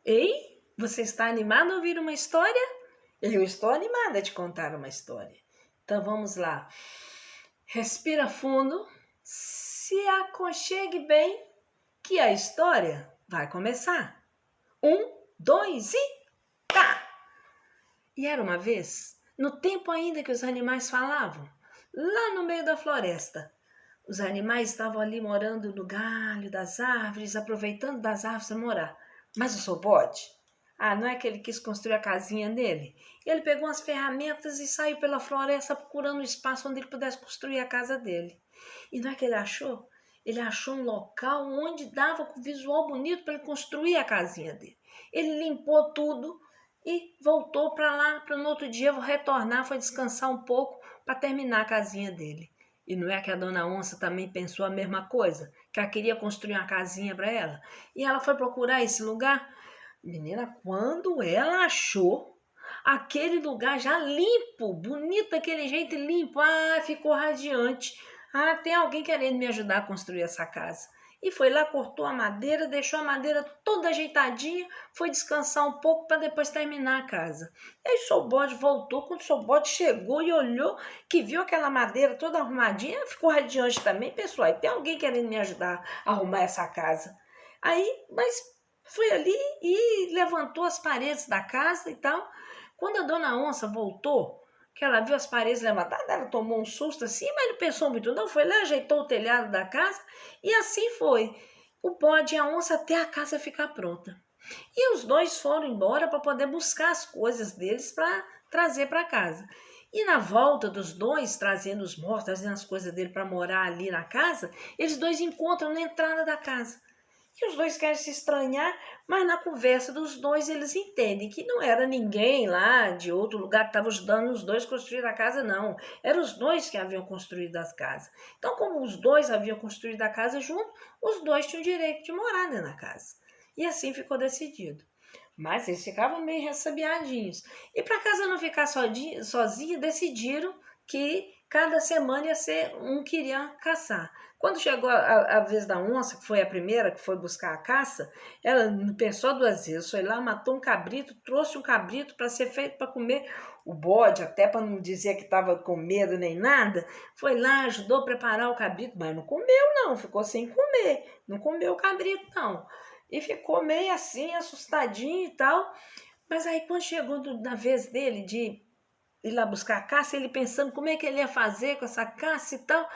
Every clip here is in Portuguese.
Ei, você está animado a ouvir uma história? Eu estou animada a te contar uma história. Então vamos lá. Respira fundo, se aconchegue bem, que a história vai começar. 1, 2 e tá! E era uma vez, no tempo ainda que os animais falavam, lá no meio da floresta. Os animais estavam ali morando no galho das árvores, aproveitando das árvores a morar. Mas o seu bode? Não é que ele quis construir a casinha dele? Ele pegou as ferramentas e saiu pela floresta procurando um espaço onde ele pudesse construir a casa dele. E não é que ele achou? Ele achou um local onde dava com visual bonito para ele construir a casinha dele. Ele limpou tudo e voltou para lá, para no outro dia retornar, foi descansar um pouco para terminar a casinha dele. E não é que a dona onça também pensou a mesma coisa? Que ela queria construir uma casinha para ela? E ela foi procurar esse lugar? Menina, quando ela achou aquele lugar já limpo, bonito daquele jeito limpo, ficou radiante. Tem alguém querendo me ajudar a construir essa casa. E foi lá, cortou a madeira, deixou a madeira toda ajeitadinha, foi descansar um pouco para depois terminar a casa. E aí o seu bode voltou, quando o seu bode chegou e olhou, que viu aquela madeira toda arrumadinha, ficou radiante também, pessoal, tem alguém querendo me ajudar a arrumar essa casa. Mas foi ali e levantou as paredes da casa e tal. Quando a dona onça voltou, que ela viu as paredes levantadas, ela tomou um susto assim, mas não pensou muito não, foi lá, ajeitou o telhado da casa e assim foi. O bode e a onça até a casa ficar pronta. E os dois foram embora para poder buscar as coisas deles para trazer para casa. E na volta dos dois, trazendo os mortos, trazendo as coisas dele para morar ali na casa, eles dois encontram na entrada da casa. E os dois querem se estranhar, mas na conversa dos dois eles entendem que não era ninguém lá de outro lugar que estava ajudando os dois a construir a casa, não. Eram os dois que haviam construído as casas. Então, como os dois haviam construído a casa junto, os dois tinham direito de morar dentro da casa. E assim ficou decidido. Mas eles ficavam meio ressabiadinhos. E para a casa não ficar sozinha, decidiram que cada semana ia ser um que iria caçar. Quando chegou a vez da onça, que foi a primeira que foi buscar a caça, ela não pensou duas vezes, foi lá, matou um cabrito, trouxe um cabrito para ser feito para comer. O bode, até para não dizer que estava com medo nem nada, foi lá, ajudou a preparar o cabrito, mas não comeu não, ficou sem comer, não comeu o cabrito não. E ficou meio assim, assustadinho e tal. Mas aí quando chegou na vez dele de ir lá buscar a caça, ele pensando como é que ele ia fazer com essa caça e tal.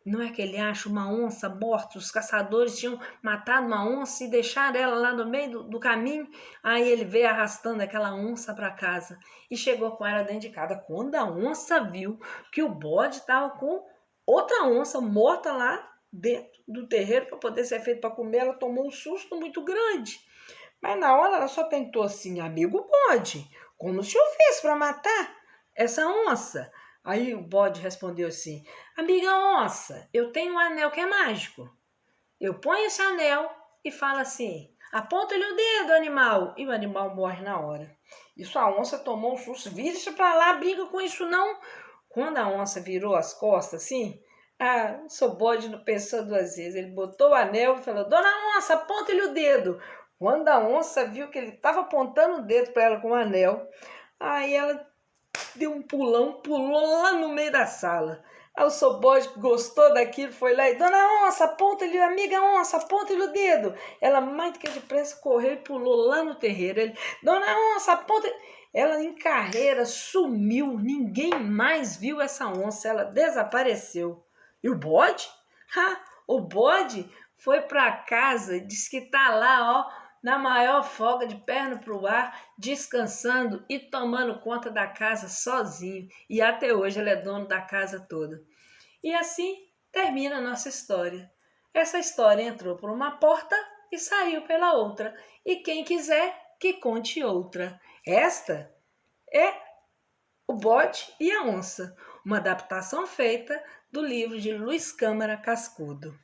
Não é que ele acha uma onça morta, os caçadores tinham matado uma onça e deixaram ela lá no meio do caminho. Aí ele veio arrastando aquela onça para casa e chegou com ela dentro de casa. Quando a onça viu que o bode estava com outra onça morta lá dentro do terreiro para poder ser feito para comer, ela tomou um susto muito grande. Mas na hora ela só tentou assim: amigo bode, como o senhor fez para matar essa onça? Aí o bode respondeu assim: amiga onça, eu tenho um anel que é mágico. Eu ponho esse anel e falo assim: aponta-lhe o dedo, animal. E o animal morre na hora. Isso a onça tomou um susto: vira-se para lá, briga com isso não. Quando a onça virou as costas assim, o seu bode não pensou duas vezes. Ele botou o anel e falou: dona onça, aponta-lhe o dedo. Quando a onça viu que ele estava apontando o dedo para ela com o anel, aí ela deu um pulão, pulou lá no meio da sala. Aí o seu bode gostou daquilo, foi lá e: dona onça, aponta-lhe, amiga onça, aponta-lhe o dedo. Ela, mais do que depressa, correu e pulou lá no terreiro. Ele: dona onça, aponta. Ela em carreira sumiu, ninguém mais viu essa onça, ela desapareceu. E o bode? O bode foi para casa, disse que tá lá, ó, na maior folga, de perna para o ar, descansando e tomando conta da casa sozinho. E até hoje ele é dono da casa toda. E assim termina a nossa história. Essa história entrou por uma porta e saiu pela outra. E quem quiser que conte outra. Esta é O Bode e a Onça, uma adaptação feita do livro de Luiz Câmara Cascudo.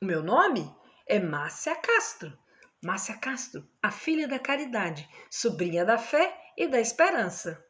O meu nome é Márcia Castro. Márcia Castro, a filha da caridade, sobrinha da fé e da esperança.